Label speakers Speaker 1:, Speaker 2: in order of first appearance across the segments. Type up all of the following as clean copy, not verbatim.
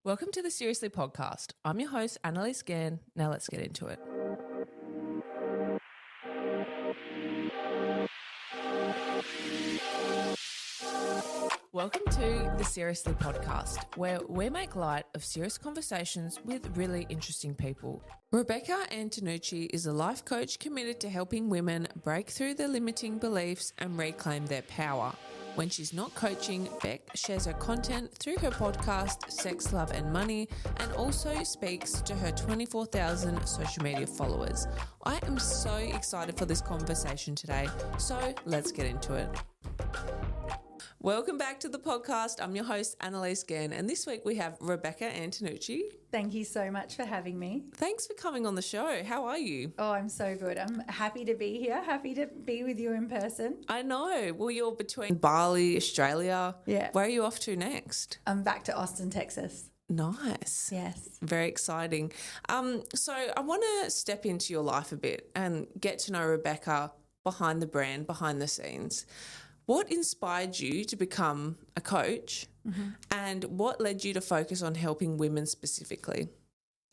Speaker 1: Welcome to the Seriously podcast. I'm your host, Annalise Gann. Now let's get into it. Welcome to the Seriously podcast, where we make light of serious conversations with really interesting people. Rebecca Antonucci is a life coach committed to helping women break through their limiting beliefs and reclaim their power. When she's not coaching, Beck shares her content through her podcast, Sex, Love and Money, and also speaks to her 24,000 social media followers. I am so excited for this conversation today, so let's get into it. Welcome back to the podcast. I'm your host, Annalise Gann, and this week we have Rebecca Antonucci.
Speaker 2: Thank you so much for having me.
Speaker 1: Thanks for coming on the show. How are you?
Speaker 2: Oh, I'm so good. I'm happy to be here, happy to be with you in person.
Speaker 1: I know. Well, you're between Bali, Australia.
Speaker 2: Yeah.
Speaker 1: Where are you off to next?
Speaker 2: I'm back to Austin, Texas.
Speaker 1: Nice.
Speaker 2: Yes.
Speaker 1: Very exciting. So I want to step into your life a bit and get to know Rebecca behind the brand, behind the scenes. What inspired you to become a coach and what led you to focus on helping women specifically?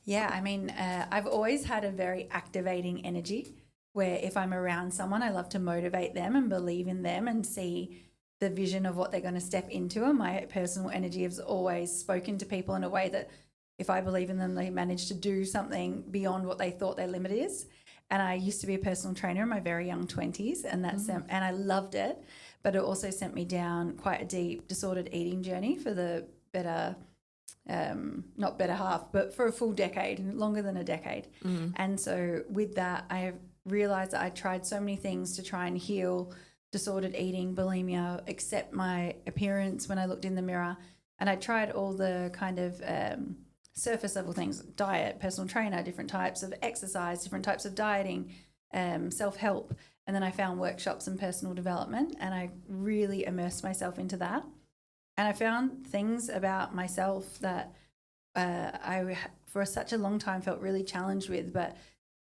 Speaker 2: Yeah, I mean, I've always had a very activating energy where if I'm around someone, I love to motivate them and believe in them and see the vision of what they're going to step into. And my personal energy has always spoken to people in a way that if I believe in them, they manage to do something beyond what they thought their limit is. And I used to be a personal trainer in my very young 20s, and and I loved it. But it also sent me down quite a deep disordered eating journey for the better, not better half, but for a full decade, longer than a decade. And so with that, I realized that I tried so many things to try and heal disordered eating, bulimia, accept my appearance when I looked in the mirror. And I tried all the kind of surface level things, diet, personal trainer, different types of exercise, different types of dieting, self-help. And then I found workshops and personal development, and I really immersed myself into that. And I found things about myself that I, for such a long time, felt really challenged with. But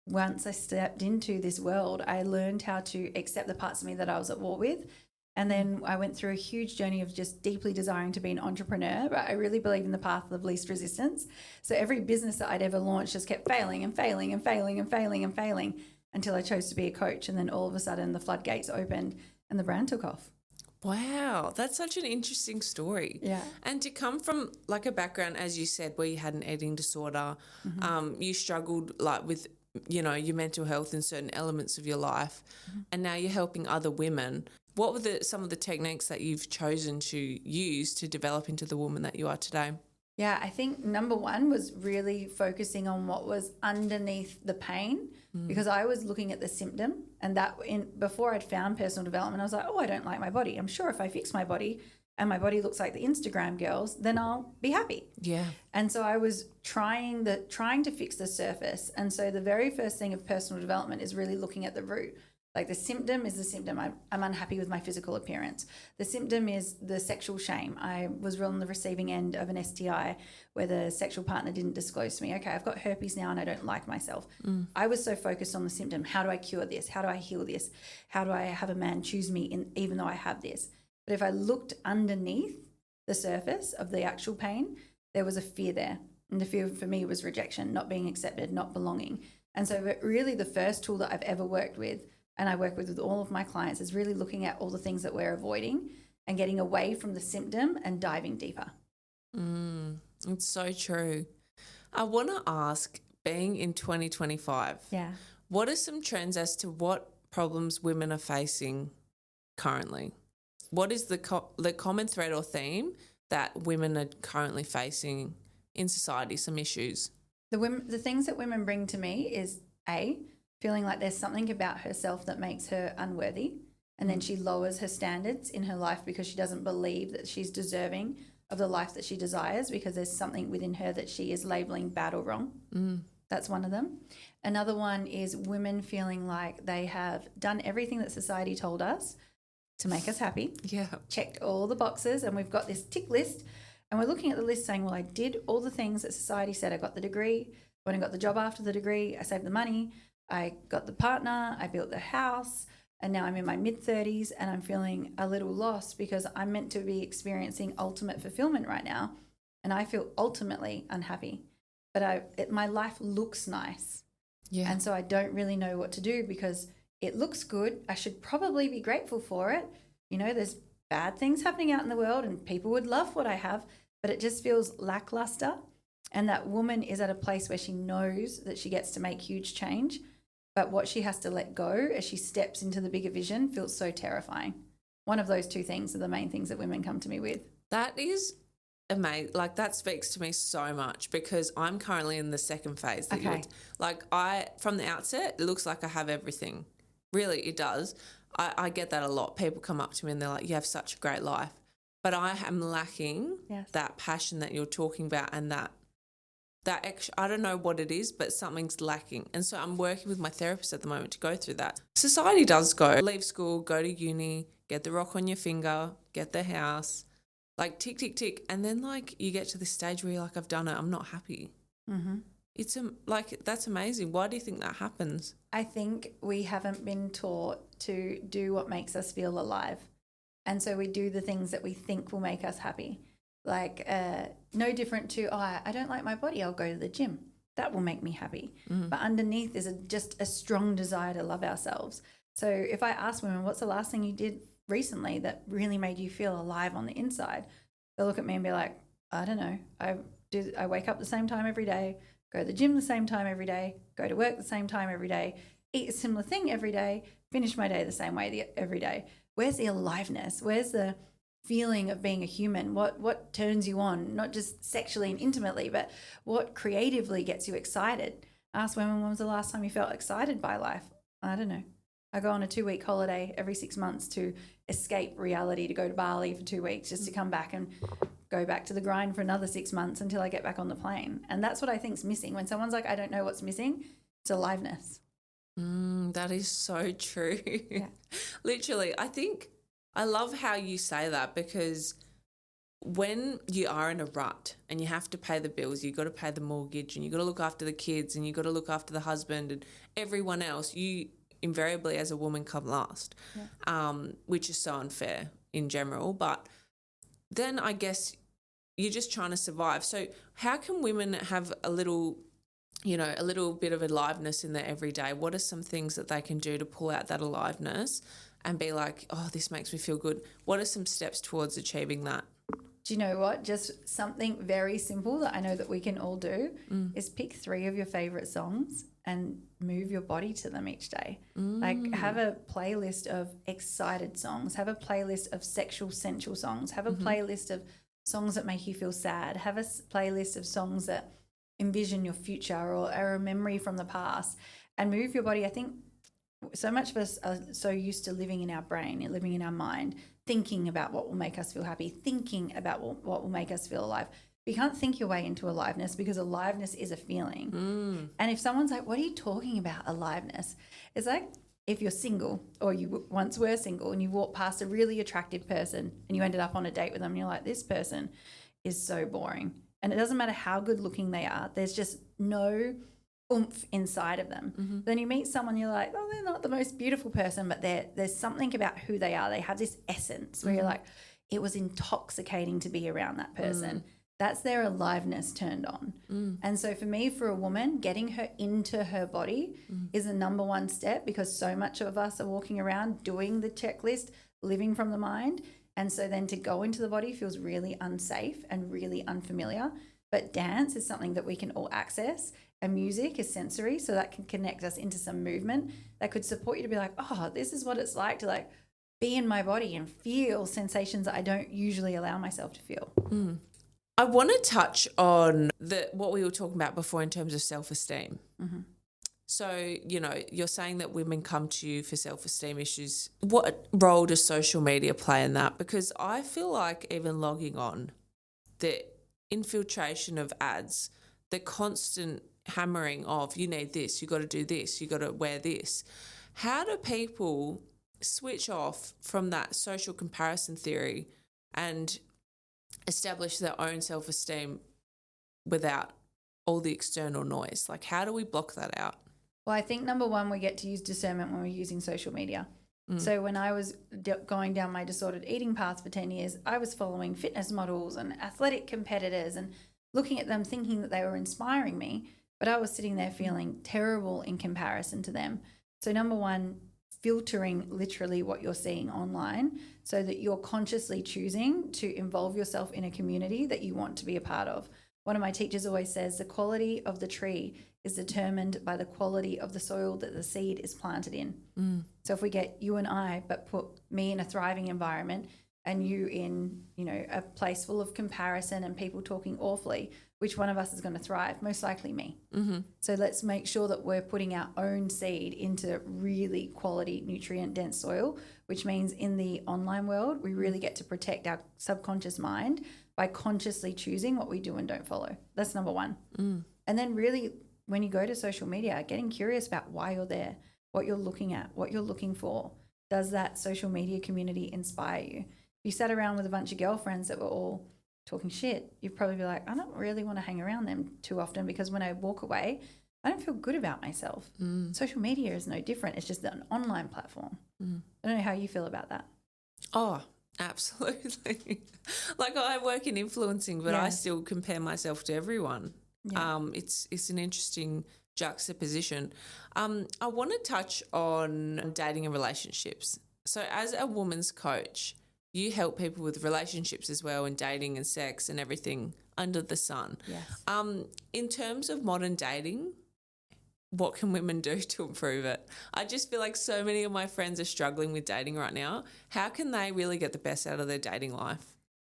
Speaker 2: once I stepped into this world, I learned how to accept the parts of me that I was at war with. And then I went through a huge journey of just deeply desiring to be an entrepreneur, but I really believe in the path of least resistance. So every business that I'd ever launched just kept failing and failing and failing and failing and failing until I chose to be a coach. And then all of a sudden the floodgates opened and the brand took off.
Speaker 1: Wow, that's such an interesting story.
Speaker 2: Yeah.
Speaker 1: And to come from like a background, as you said, where you had an eating disorder, you struggled like with, you know, your mental health in certain elements of your life, and now you're helping other women. What were some of the techniques that you've chosen to use to develop into the woman that you are today?
Speaker 2: Yeah, I think number one was really focusing on what was underneath the pain, because I was looking at the symptom, and before I'd found personal development, I was like, oh, I don't like my body. I'm sure if I fix my body and my body looks like the Instagram girls, then I'll be happy. Yeah. And so I was trying to fix the surface. And so the very first thing of personal development is really looking at the root. Like the symptom is the symptom. I'm unhappy with my physical appearance. The symptom is the sexual shame. I was on the receiving end of an STI where the sexual partner didn't disclose to me, okay, I've got herpes now and I don't like myself. I was so focused on the symptom. How do I cure this? How do I heal this? How do I have a man choose me even though I have this? But if I looked underneath the surface of the actual pain, there was a fear there. And the fear for me was rejection, not being accepted, not belonging. And so really the first tool that I've ever worked with, and I work with all of my clients, is really looking at all the things that we're avoiding and getting away from the symptom and diving deeper.
Speaker 1: It's so true. I want to ask, being in 2025, what are some trends as to what problems women are facing currently? What is the common thread or theme that women are currently facing in society, some issues?
Speaker 2: The things that women bring to me is feeling like there's something about herself that makes her unworthy, and then she lowers her standards in her life because she doesn't believe that she's deserving of the life that she desires, because there's something within her that she is labeling bad or wrong. That's one of them. Another one is women feeling like they have done everything that society told us to make us happy. Yeah. Checked all the boxes, and we've got this tick list, and we're looking at the list saying, well, I did all the things that society said. I got the degree. When I got the job after the degree, I saved the money. I got the partner, I built the house, and now I'm in my mid-30s and I'm feeling a little lost because I'm meant to be experiencing ultimate fulfillment right now. and I feel ultimately unhappy. But my life looks nice.
Speaker 1: Yeah.
Speaker 2: And so I don't really know what to do because it looks good. I should probably be grateful for it. You know, there's bad things happening out in the world and people would love what I have, but it just feels lackluster. And that woman is at a place where she knows that she gets to make huge change, but what she has to let go as she steps into the bigger vision feels so terrifying. One of those two things are the main things that women come to me with.
Speaker 1: That is amazing. Like, that speaks to me so much because I'm currently in the second phase.
Speaker 2: Okay.
Speaker 1: From the outset, it looks like I have everything. Really, it does. I get that a lot. People come up to me and they're like, you have such a great life. But I am lacking that passion that you're talking about and that extra, I don't know what it is, but something's lacking. And so I'm working with my therapist at the moment to go through that. Society does go, leave school, go to uni, get the rock on your finger, get the house, like tick, tick, tick. And then like you get to this stage where you're like, I've done it, I'm not happy.
Speaker 2: Mm-hmm.
Speaker 1: It's that's amazing. Why do you think that happens?
Speaker 2: I think we haven't been taught to do what makes us feel alive. And so we do the things that we think will make us happy. Like no different to, I don't like my body, I'll go to the gym. That will make me happy. Mm. But underneath is just a strong desire to love ourselves. So if I ask women, what's the last thing you did recently that really made you feel alive on the inside? They'll look at me and be like, I don't know. I wake up the same time every day, go to the gym the same time every day, go to work the same time every day, eat a similar thing every day, finish my day the same way every day. Where's the aliveness? Where's the feeling of being a human? What turns you on, not just sexually and intimately, but what creatively gets you excited? Ask women, when was the last time you felt excited by life? I don't know. I go on a 2-week holiday every 6 months to escape reality, to go to Bali for 2 weeks just to come back and go back to the grind for another 6 months until I get back on the plane. And that's what I think's missing. When someone's like, I don't know what's missing, it's aliveness.
Speaker 1: That is so true.
Speaker 2: Yeah.
Speaker 1: Literally, I love how you say that because when you are in a rut and you have to pay the bills, you've got to pay the mortgage and you've got to look after the kids and you've got to look after the husband and everyone else, you invariably as a woman come last, which is so unfair in general. But then I guess you're just trying to survive. So how can women have a little bit of aliveness in their everyday? What are some things that they can do to pull out that aliveness and be like, oh, this makes me feel good? What are some steps towards achieving that?
Speaker 2: Do you know what? Just something very simple that I know that we can all do is pick 3 of your favorite songs and move your body to them each day. Like have a playlist of excited songs, have a playlist of sexual, sensual songs, have a playlist of songs that make you feel sad, have a playlist of songs that envision your future or are a memory from the past, and move your body. I think so much of us are so used to living in our brain, living in our mind, thinking about what will make us feel happy, thinking about what will make us feel alive. You can't think your way into aliveness because aliveness is a feeling. And if someone's like, what are you talking about, aliveness? It's like if you're single or you once were single and you walk past a really attractive person and you ended up on a date with them and you're like, this person is so boring. And it doesn't matter how good looking they are. There's just no oomph inside of them. Then you meet someone, you're like, oh, they're not the most beautiful person, but there's something about who they are. They have this essence where you're like, it was intoxicating to be around that person. That's their aliveness turned on. And so for me, for a woman, getting her into her body is the number one step, because so much of us are walking around doing the checklist, living from the mind. And so then to go into the body feels really unsafe and really unfamiliar. But dance is something that we can all access, and music is sensory, so that can connect us into some movement that could support you to be like, oh, this is what it's like to like be in my body and feel sensations that I don't usually allow myself to feel.
Speaker 1: I want to touch on what we were talking about before in terms of self-esteem. So, you're saying that women come to you for self-esteem issues. What role does social media play in that? Because I feel like even logging on, the infiltration of ads, the constant hammering of you need this, you got to do this, you got to wear this. How do people switch off from that social comparison theory and establish their own self-esteem without all the external noise? Like, how do we block that out?
Speaker 2: Well, I think number one, we get to use discernment when we're using social media. So when I was going down my disordered eating path for 10 years, I was following fitness models and athletic competitors and looking at them thinking that they were inspiring me, but I was sitting there feeling terrible in comparison to them. So number one, filtering literally what you're seeing online so that you're consciously choosing to involve yourself in a community that you want to be a part of. One of my teachers always says the quality of the tree is determined by the quality of the soil that the seed is planted in. So if we get you and I, but put me in a thriving environment and you in, a place full of comparison and people talking awfully, which one of us is going to thrive? Most likely me. So let's make sure that we're putting our own seed into really quality nutrient dense soil, which means in the online world, we really get to protect our subconscious mind by consciously choosing what we do and don't follow. That's number one. And then really, when you go to social media, getting curious about why you're there, what you're looking at, what you're looking for. Does that social media community inspire you? If you sat around with a bunch of girlfriends that were all talking shit, you'd probably be like, I don't really want to hang around them too often because when I walk away, I don't feel good about myself. Social media is no different. It's just an online platform. I don't know how you feel about that.
Speaker 1: Oh, absolutely. Like I work in influencing, but I still compare myself to everyone. Yeah. It's an interesting juxtaposition. I want to touch on dating and relationships. So as a woman's coach, you help people with relationships as well and dating and sex and everything under the sun.
Speaker 2: Yes.
Speaker 1: In terms of modern dating, what can women do to improve it? I just feel like so many of my friends are struggling with dating right now. How can they really get the best out of their dating life?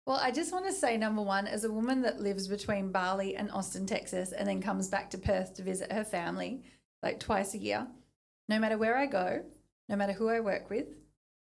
Speaker 2: Well, I just want to say, number one, as a woman that lives between Bali and Austin, Texas, and then comes back to Perth to visit her family like twice a year, no matter where I go, no matter who I work with,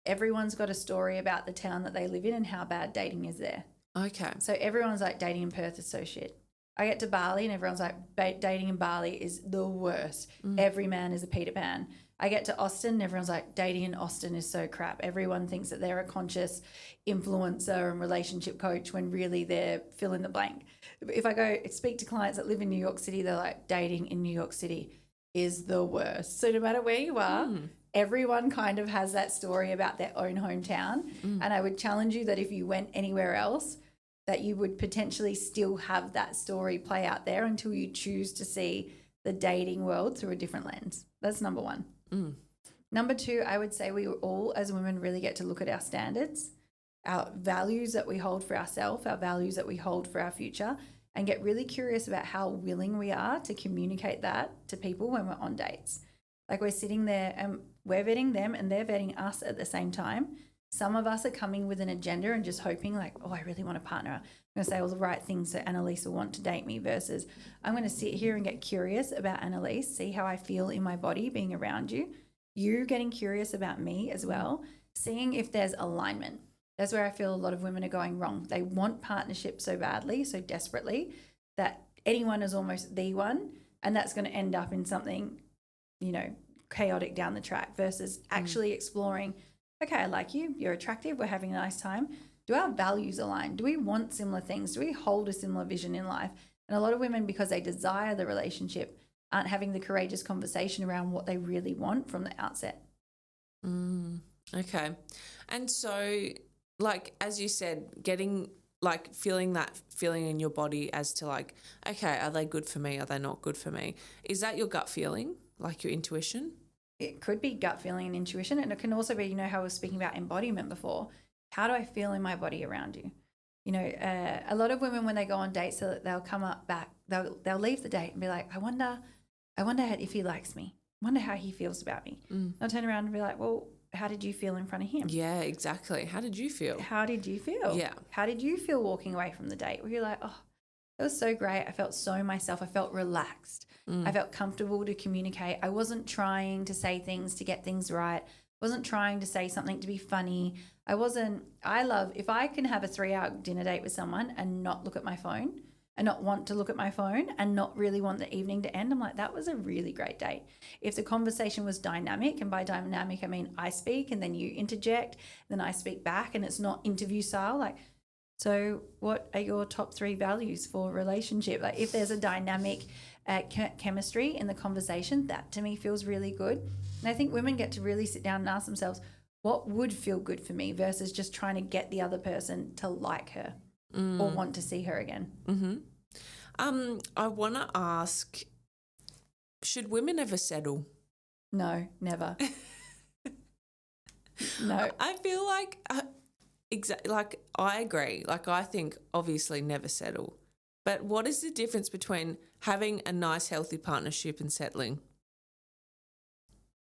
Speaker 2: everyone's got a story about the town that they live in and how bad dating is there.
Speaker 1: Okay.
Speaker 2: So everyone's like, dating in Perth is so shit. I get to Bali and everyone's like, dating in Bali is the worst. Every man is a Peter Pan. I get to Austin and everyone's like, dating in Austin is so crap. Everyone thinks that they're a conscious influencer and relationship coach when really they're fill in the blank. If I go speak to clients that live in New York City, they're like, dating in New York City is the worst. So no matter where you are, everyone kind of has that story about their own hometown. And I would challenge you that if you went anywhere else, that you would potentially still have that story play out there until you choose to see the dating world through a different lens. That's number one. Number two, I would say we all as women really get to look at our standards, our values that we hold for ourselves, our values that we hold for our future, and get really curious about how willing we are to communicate that to people when we're on dates. Like we're sitting there and we're vetting them and they're vetting us at the same time. Some of us are coming with an agenda and just hoping like, oh, I really want a partner. I'm going to say all the right things so Annalise will want to date me versus I'm going to sit here and get curious about Annalise, see how I feel in my body being around you. You getting curious about me as well, seeing if there's alignment. That's where I feel a lot of women are going wrong. They want partnership so badly, so desperately that anyone is almost the one, and that's going to end up in something, chaotic down the track versus actually exploring, okay, I like you, you're attractive, we're having a nice time. Do our values align? Do we want similar things? Do we hold a similar vision in life? And a lot of women, because they desire the relationship, aren't having the courageous conversation around what they really want from the outset.
Speaker 1: Okay. And so, like, as you said, getting feeling that feeling in your body as to like, okay, are they good for me? Are they not good for me? Is that your gut feeling, like your intuition?
Speaker 2: It could be gut feeling and intuition. And it can also be, how I was speaking about embodiment before. How do I feel in my body around you? A lot of women, when they go on dates, they'll come up back, they'll leave the date and be like, I wonder if he likes me. I wonder how he feels about me. I'll turn around and be like, well, how did you feel in front of him?
Speaker 1: Yeah, exactly. How did you feel?
Speaker 2: How did you feel?
Speaker 1: Yeah.
Speaker 2: How did you feel walking away from the date? Where you're like, oh, it was so great. I felt so myself. I felt relaxed. I felt comfortable to communicate. I wasn't trying to say things to get things right. Wasn't trying to say something to be funny. If I can have a 3-hour dinner date with someone and not look at my phone and not want to look at my phone and not really want the evening to end, I'm like, that was a really great date. If the conversation was dynamic, and by dynamic, I mean I speak and then you interject, then I speak back, and it's not interview style, like, so what are your top 3 values for relationship? Like if there's a dynamic chemistry in the conversation, that to me feels really good. And I think women get to really sit down and ask themselves, what would feel good for me versus just trying to get the other person to like her or want to see her again.
Speaker 1: Mm-hmm. I want to ask, should women ever settle?
Speaker 2: No, never. No.
Speaker 1: I feel like, like I agree. Like I think obviously never settle. But what is the difference between having a nice, healthy partnership and settling?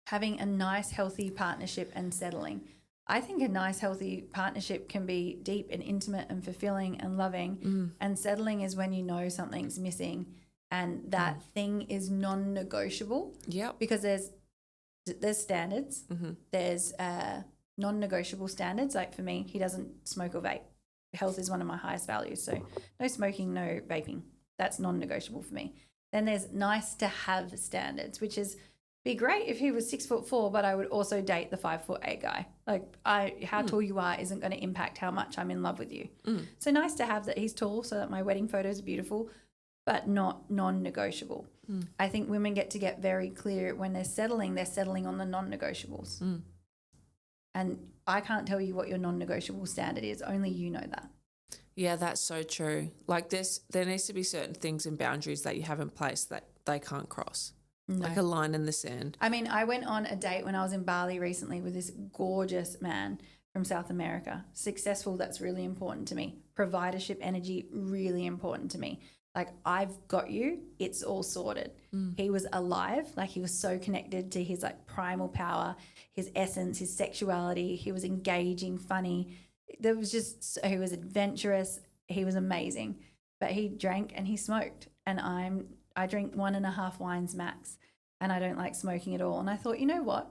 Speaker 2: Having a nice, healthy partnership and settling. I think a nice, healthy partnership can be deep and intimate and fulfilling and loving. And settling is when you know something's missing and that thing is non-negotiable.
Speaker 1: Yeah.
Speaker 2: Because there's standards. There's non-negotiable standards. Like for me, he doesn't smoke or vape. Health is one of my highest values. So no smoking, no vaping. That's non-negotiable for me. Then there's nice to have standards, which is be great if he was 6'4", but I would also date the 5'8" guy. Like how tall you are isn't going to impact how much I'm in love with you. So nice to have that he's tall so that my wedding photos are beautiful, but not non-negotiable. I think women get to get very clear when they're settling on the non-negotiables. And I can't tell you what your non-negotiable standard is. Only you know that.
Speaker 1: Yeah, that's so true. Like there needs to be certain things and boundaries that you have in place that they can't cross. No. Like a line in the sand.
Speaker 2: I mean, I went on a date when I was in Bali recently with this gorgeous man from South America. Successful, that's really important to me. Providership energy, really important to me. Like, I've got you, it's all sorted. He was alive, like he was so connected to his like primal power, his essence, his sexuality. He was engaging, funny. He was adventurous. He was amazing. But he drank and he smoked. And I drink 1.5 wines max and I don't like smoking at all. And I thought, you know what?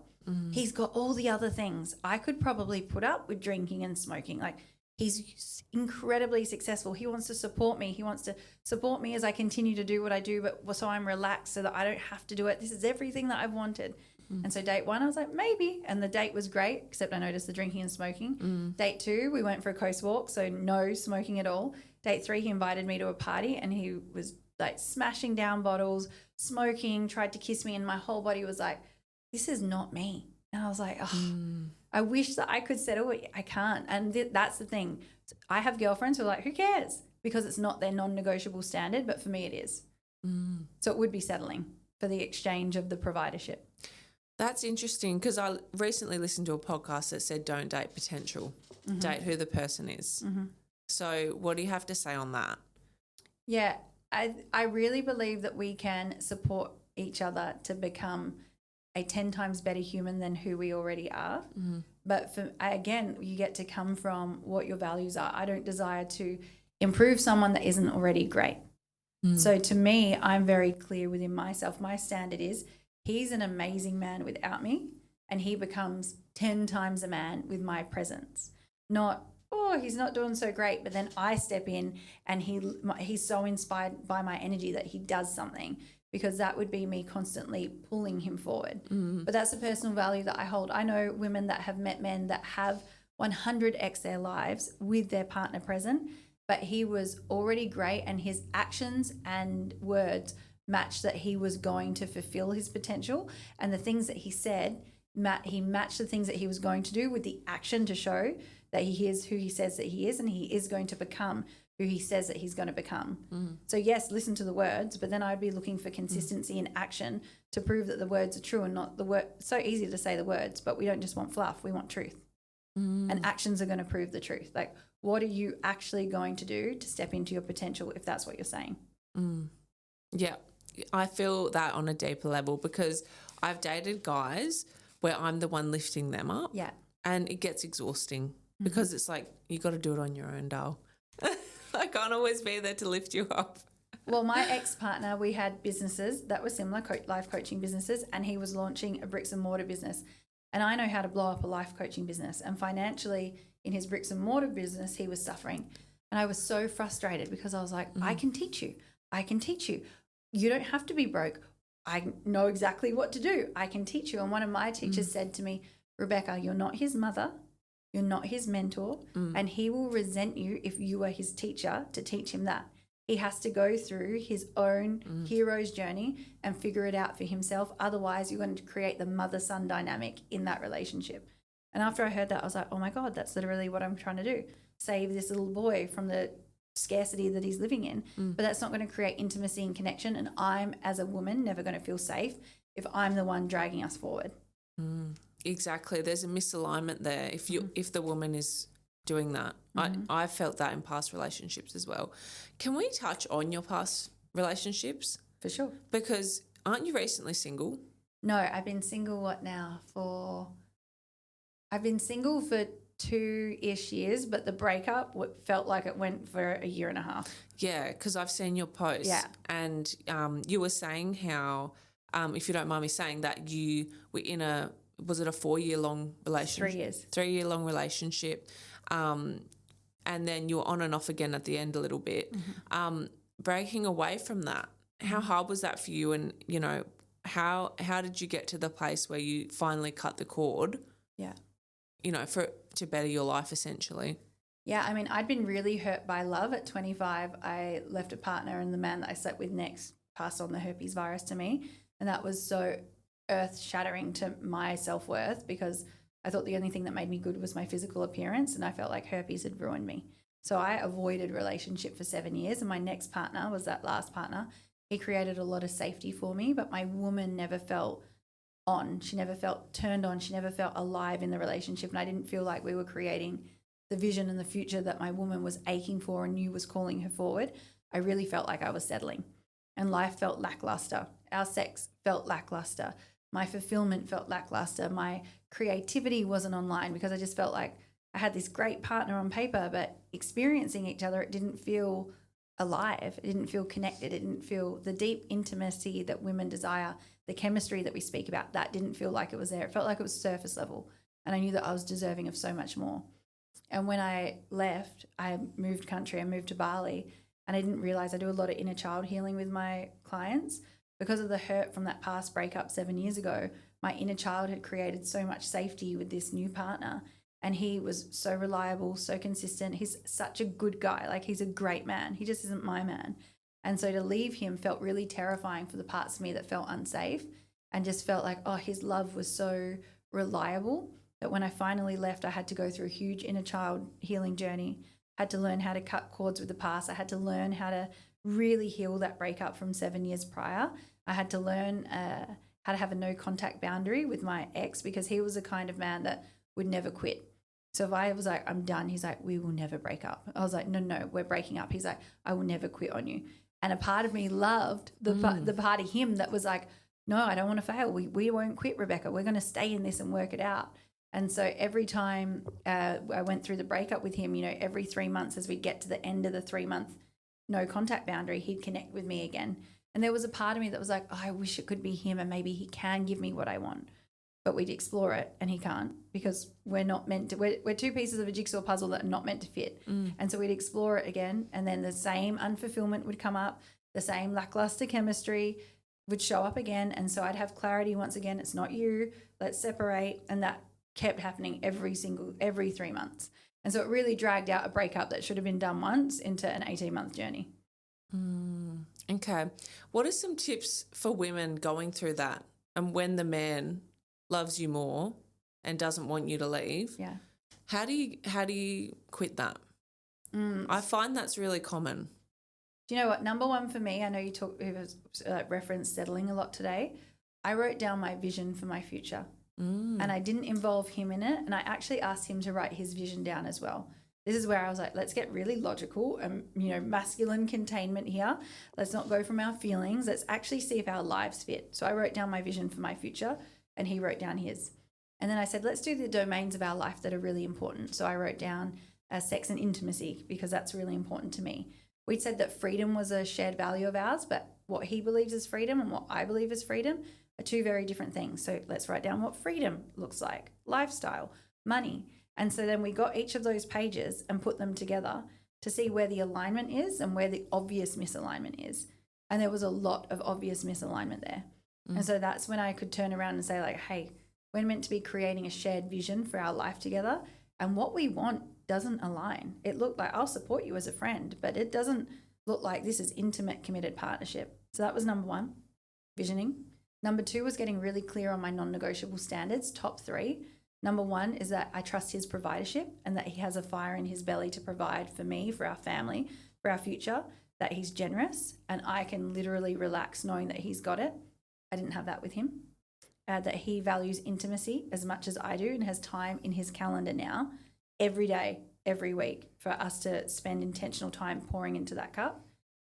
Speaker 2: He's got all the other things. I could probably put up with drinking and smoking. Like, he's incredibly successful. He wants to support me. He wants to support me as I continue to do what I do, but so I'm relaxed so that I don't have to do it. This is everything that I've wanted. And so date 1, I was like, maybe. And the date was great, except I noticed the drinking and smoking. Date 2, we went for a coast walk, so no smoking at all. Date 3, he invited me to a party and he was like smashing down bottles, smoking, tried to kiss me, and my whole body was like, this is not me. And I was like, oh, I wish that I could settle it. I can't. And that's the thing. I have girlfriends who are like, who cares? Because it's not their non-negotiable standard, but for me it is. So it would be settling for the exchange of the providership.
Speaker 1: That's interesting because I recently listened to a podcast that said don't date potential, date who the person is. So what do you have to say on that?
Speaker 2: Yeah, I really believe that we can support each other to become a 10 times better human than who we already are. But again, you get to come from what your values are. I don't desire to improve someone that isn't already great. So to me, I'm very clear within myself. My standard is he's an amazing man without me and he becomes 10 times a man with my presence. Not, oh, he's not doing so great, but then I step in and he's so inspired by my energy that he does something, because that would be me constantly pulling him forward. But that's a personal value that I hold. I know women that have met men that have 100x their lives with their partner present, but he was already great and his actions and words matched that he was going to fulfill his potential, and the things that he said, he matched the things that he was going to do with the action to show that he is who he says that he is, and he is going to become who he says that he's going to become. So yes, listen to the words, but then I'd be looking for consistency in action to prove that the words are true and not the word. So easy to say the words, but we don't just want fluff, we want truth. And actions are going to prove the truth. Like, what are you actually going to do to step into your potential if that's what you're saying?
Speaker 1: Yeah, I feel that on a deeper level because I've dated guys where I'm the one lifting them up.
Speaker 2: Yeah.
Speaker 1: And it gets exhausting because it's like, you got to do it on your own, doll. I can't always be there to lift you up.
Speaker 2: Well, my ex-partner, we had businesses that were similar, life coaching businesses, and he was launching a bricks and mortar business. And I know how to blow up a life coaching business. And financially, in his bricks and mortar business, he was suffering. And I was so frustrated because I was like, I can teach you. I can teach you. You don't have to be broke. I know exactly what to do. I can teach you. And one of my teachers said to me, Rebecca, you're not his mother. You're not his mentor, and he will resent you if you are his teacher to teach him that. He has to go through his own hero's journey and figure it out for himself. Otherwise, you're going to create the mother-son dynamic in that relationship. And after I heard that, I was like, oh my God, that's literally what I'm trying to do. Save this little boy from the scarcity that he's living in. But that's not going to create intimacy and connection. And I'm, as a woman, never going to feel safe if I'm the one dragging us forward.
Speaker 1: Exactly. There's a misalignment there if the woman is doing that. I felt that in past relationships as well. Can we touch on your past relationships?
Speaker 2: For sure.
Speaker 1: Because aren't you recently single?
Speaker 2: No, I've been single I've been single for 2-ish years, but the breakup felt like it went for a year and a half.
Speaker 1: Yeah, because I've seen your posts.
Speaker 2: Yeah.
Speaker 1: And you were saying how, if you don't mind me saying, that you were in was it a 4-year-long relationship?
Speaker 2: 3 years.
Speaker 1: 3-year-long relationship. And then you were on and off again at the end a little bit. Breaking away from that, how hard was that for you? And, you know, how did you get to the place where you finally cut the cord?
Speaker 2: Yeah.
Speaker 1: You know, to better your life essentially.
Speaker 2: Yeah, I mean, I'd been really hurt by love at 25. I left a partner and the man that I slept with next passed on the herpes virus to me. And that was so earth-shattering to my self-worth because I thought the only thing that made me good was my physical appearance, and I felt like herpes had ruined me. So I avoided relationship for 7 years, and my next partner was that last partner. He created a lot of safety for me, but my woman never felt on. She never felt turned on. She never felt alive in the relationship, and I didn't feel like we were creating the vision and the future that my woman was aching for and knew was calling her forward. I really felt like I was settling, and life felt lackluster. Our sex felt lackluster. My fulfillment felt lackluster. My creativity wasn't online because I just felt like I had this great partner on paper, but experiencing each other, it didn't feel alive. It didn't feel connected. It didn't feel the deep intimacy that women desire, the chemistry that we speak about. That didn't feel like it was there. It felt like it was surface level. And I knew that I was deserving of so much more. And when I left, I moved country. I moved to Bali, and I didn't realize I do a lot of inner child healing with my clients. Because of the hurt from that past breakup 7 years ago, my inner child had created so much safety with this new partner. And he was so reliable, so consistent. He's such a good guy. Like, he's a great man. He just isn't my man. And so to leave him felt really terrifying for the parts of me that felt unsafe, and just felt like, oh, his love was so reliable that when I finally left, I had to go through a huge inner child healing journey. I had to learn how to cut cords with the past. I had to learn how to really heal that breakup from 7 years prior. I had to learn how to have a no contact boundary with my ex, because he was the kind of man that would never quit. So if I was like, I'm done, he's like, we will never break up. I was like, no, we're breaking up. He's like, I will never quit on you. And a part of me loved the part of him that was like, no, I don't want to fail. We won't quit, Rebecca. We're going to stay in this and work it out. And so every time I went through the breakup with him, you know, every 3 months as we get to the end of the 3-month no contact boundary, he'd connect with me again. And there was a part of me that was like, oh, I wish it could be him and maybe he can give me what I want. But we'd explore it, and he can't, because we're not meant to. We're two pieces of a jigsaw puzzle that are not meant to fit. And so we'd explore it again, and then the same unfulfillment would come up, the same lackluster chemistry would show up again. And so I'd have clarity once again, it's not you, let's separate. And that kept happening every 3 months. And so it really dragged out a breakup that should have been done once into an 18-month journey.
Speaker 1: Okay. What are some tips for women going through that, and when the man loves you more and doesn't want you to leave?
Speaker 2: Yeah.
Speaker 1: How do you quit that? I find that's really common.
Speaker 2: Do you know what? Number one for me, I know you referenced settling a lot today. I wrote down my vision for my future, and I didn't involve him in it. And I actually asked him to write his vision down as well. This is where I was like, let's get really logical and, masculine containment here. Let's not go from our feelings. Let's actually see if our lives fit. So I wrote down my vision for my future, and he wrote down his. And then I said, let's do the domains of our life that are really important. So I wrote down sex and intimacy, because that's really important to me. We'd said that freedom was a shared value of ours, but what he believes is freedom and what I believe is freedom are two very different things. So let's write down what freedom looks like: lifestyle, money. And so then we got each of those pages and put them together to see where the alignment is and where the obvious misalignment is. And there was a lot of obvious misalignment there. And so that's when I could turn around and say, like, hey, we're meant to be creating a shared vision for our life together, and what we want doesn't align. It looked like, I'll support you as a friend, but it doesn't look like this is intimate, committed partnership. So that was number one, visioning. Number two was getting really clear on my non-negotiable standards, top 3. Number one is that I trust his providership and that he has a fire in his belly to provide for me, for our family, for our future, that he's generous and I can literally relax knowing that he's got it. I didn't have that with him. That he values intimacy as much as I do and has time in his calendar now every day, every week for us to spend intentional time pouring into that cup.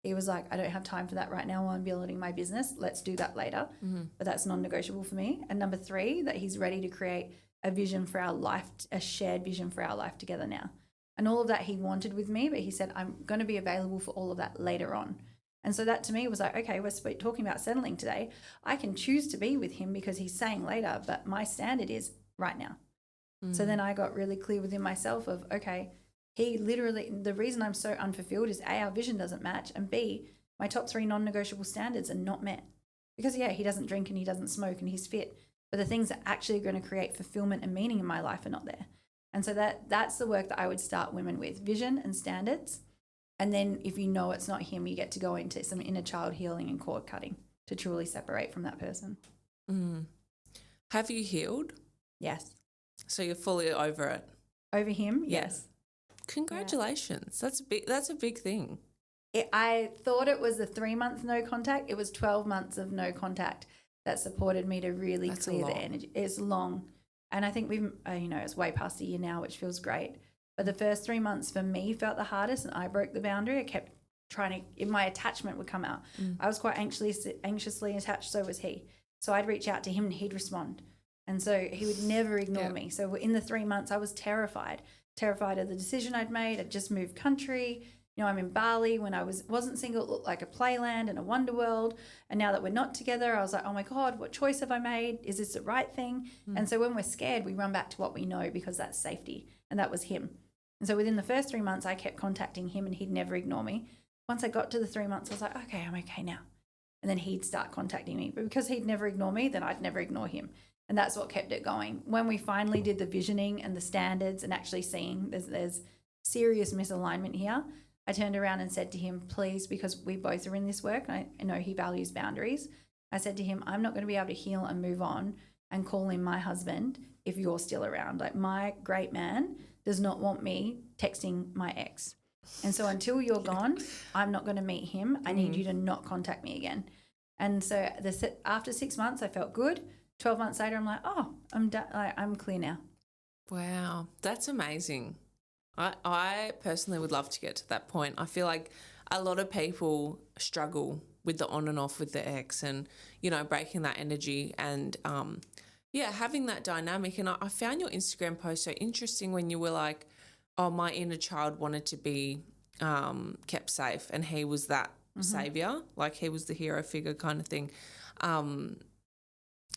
Speaker 2: He was like, I don't have time for that right now while I'm building my business. Let's do that later. But that's non-negotiable for me. And number three, that he's ready to create a vision for our life, a shared vision for our life together now. And all of that he wanted with me, but he said, I'm going to be available for all of that later on. And so that to me was like, okay, we're talking about settling today. I can choose to be with him because he's saying later, but my standard is right now. So then I got really clear within myself of, okay, he literally, the reason I'm so unfulfilled is A, our vision doesn't match, and B, my top three non-negotiable standards are not met. Because yeah, he doesn't drink and he doesn't smoke and he's fit, but the things that actually are going to create fulfillment and meaning in my life are not there. And so that's the work that I would start women with, vision and standards. And then if you know it's not him, you get to go into some inner child healing and cord cutting to truly separate from that person.
Speaker 1: Have you healed?
Speaker 2: Yes.
Speaker 1: So you're fully over it?
Speaker 2: Over him? Yes.
Speaker 1: Congratulations. Yeah. That's a big thing.
Speaker 2: I thought it was a 3-month no contact. It was 12 months of no contact that supported me to really clear the energy. It's long. And I think we've, it's way past a year now, which feels great. But the first 3 months for me felt the hardest and I broke the boundary. I kept trying to, my attachment would come out. I was quite anxiously attached, so was he. So I'd reach out to him and he'd respond. And so he would never ignore me. So in the 3 months, I was terrified of the decision I'd made. I'd just moved country. I'm in Bali. When I wasn't single, it looked like a playland and a wonder world. And now that we're not together, I was like, oh my God, what choice have I made? Is this the right thing? And so when we're scared, we run back to what we know because that's safety. And that was him. And so within the first 3 months, I kept contacting him and he'd never ignore me. Once I got to the 3 months, I was like, okay, I'm okay now. And then he'd start contacting me. But because he'd never ignore me, then I'd never ignore him. And that's what kept it going. When we finally did the visioning and the standards and actually seeing there's serious misalignment here, I turned around and said to him, please, because we both are in this work, and I know he values boundaries, I said to him, I'm not going to be able to heal and move on and call him my husband if you're still around. Like, my great man does not want me texting my ex. And so until you're gone, I'm not going to meet him. I need you to not contact me again. And so after 6 months, I felt good. 12 months later, I'm like, oh, I'm done. I'm clear now.
Speaker 1: Wow, that's amazing. I personally would love to get to that point. I feel like a lot of people struggle with the on and off with the ex and, breaking that energy and, having that dynamic. And I found your Instagram post so interesting when you were like, oh, my inner child wanted to be kept safe and he was that savior, like he was the hero figure kind of thing.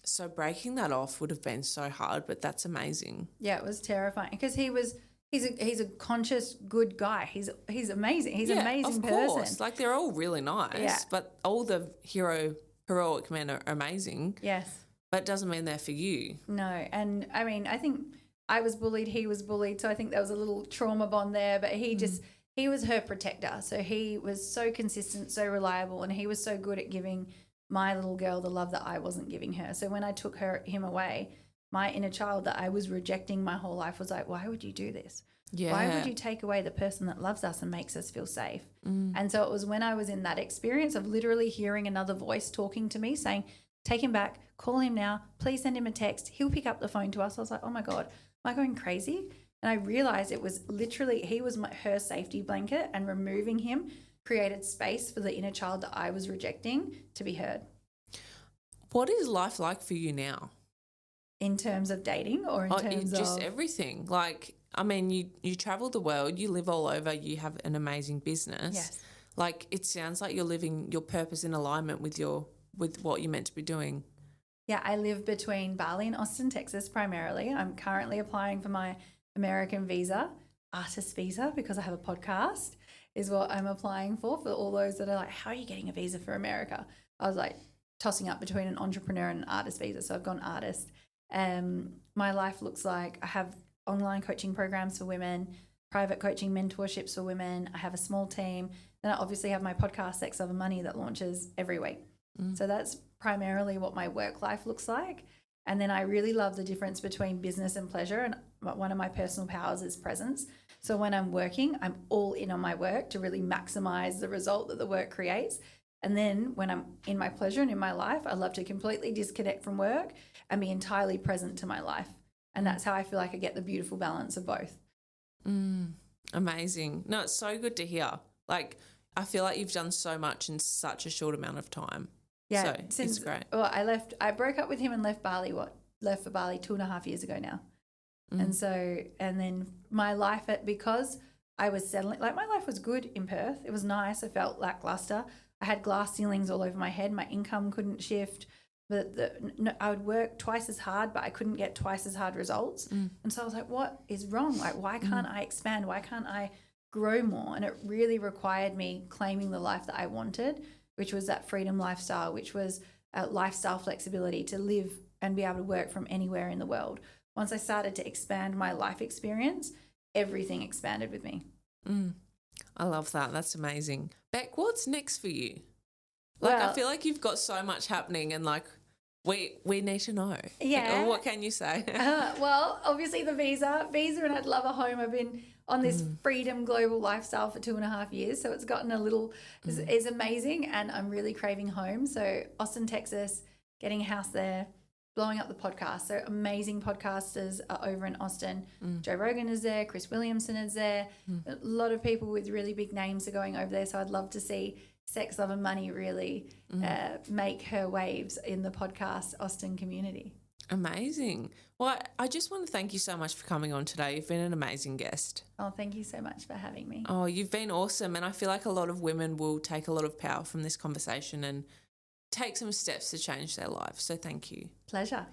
Speaker 1: So breaking that off would have been so hard, but that's amazing.
Speaker 2: Yeah, it was terrifying because he's a conscious, good guy. He's amazing. He's an amazing person. Of course.
Speaker 1: Like, they're all really nice, but all the heroic men are amazing.
Speaker 2: Yes.
Speaker 1: But it doesn't mean they're for you.
Speaker 2: No. And I mean, I think I was bullied, he was bullied, so I think there was a little trauma bond there, but he was her protector. So he was so consistent, so reliable, and he was so good at giving my little girl the love that I wasn't giving her. So when I took him away, my inner child that I was rejecting my whole life was like, why would you do this? Yeah. Why would you take away the person that loves us and makes us feel safe? And so it was when I was in that experience of literally hearing another voice talking to me saying, take him back, call him now, please send him a text. He'll pick up the phone to us. I was like, oh my God, am I going crazy? And I realized it was literally, he was her safety blanket, and removing him created space for the inner child that I was rejecting to be heard.
Speaker 1: What is life like for you now?
Speaker 2: In terms of dating or in terms of?
Speaker 1: Just everything. Like, I mean, you travel the world, you live all over, you have an amazing business.
Speaker 2: Yes.
Speaker 1: Like, it sounds like you're living your purpose in alignment with what you're meant to be doing.
Speaker 2: Yeah, I live between Bali and Austin, Texas primarily. I'm currently applying for my American visa, artist visa, because I have a podcast, is what I'm applying for all those that are like, how are you getting a visa for America? I was like tossing up between an entrepreneur and an artist visa. So I've gone artist. My life looks like I have online coaching programs for women, private coaching mentorships for women. I have a small team. Then I obviously have my podcast, Sex Over Money, that launches every week. So that's primarily what my work life looks like. And then I really love the difference between business and pleasure. And one of my personal powers is presence. So when I'm working, I'm all in on my work to really maximize the result that the work creates. And then when I'm in my pleasure and in my life, I love to completely disconnect from work and be entirely present to my life. And that's how I feel like I get the beautiful balance of both.
Speaker 1: Amazing. No, it's so good to hear. Like, I feel like you've done so much in such a short amount of time.
Speaker 2: Yeah,
Speaker 1: so it's great.
Speaker 2: Well, I broke up with him and left for Bali 2.5 years ago now. And then my life, because I was settling, like my life was good in Perth. It was nice. I felt lackluster. I had glass ceilings all over my head. My income couldn't shift. I would work twice as hard, but I couldn't get twice as hard results. And so I was like, what is wrong? Like, why can't I expand? Why can't I grow more? And it really required me claiming the life that I wanted, which was that freedom lifestyle, which was lifestyle flexibility to live and be able to work from anywhere in the world. Once I started to expand my life experience, everything expanded with me.
Speaker 1: I love that. That's amazing. Beck, what's next for you? Like, I feel like you've got so much happening and like we need to know.
Speaker 2: Yeah.
Speaker 1: What can you say?
Speaker 2: Well, obviously the visa and I'd love a home. I've been on this freedom global lifestyle for 2.5 years. So it's gotten a little, is amazing. And I'm really craving home. So Austin, Texas, getting a house there, blowing up the podcast. So amazing podcasters are over in Austin. Joe Rogan is there. Chris Williamson is there. A lot of people with really big names are going over there. So I'd love to see Sex, Love and Money really make her waves in the podcast Austin community.
Speaker 1: Amazing. Well, I just want to thank you so much for coming on today. You've been an amazing guest.
Speaker 2: Oh, thank you so much for having me.
Speaker 1: Oh, you've been awesome. And I feel like a lot of women will take a lot of power from this conversation and take some steps to change their lives. So thank you.
Speaker 2: Pleasure.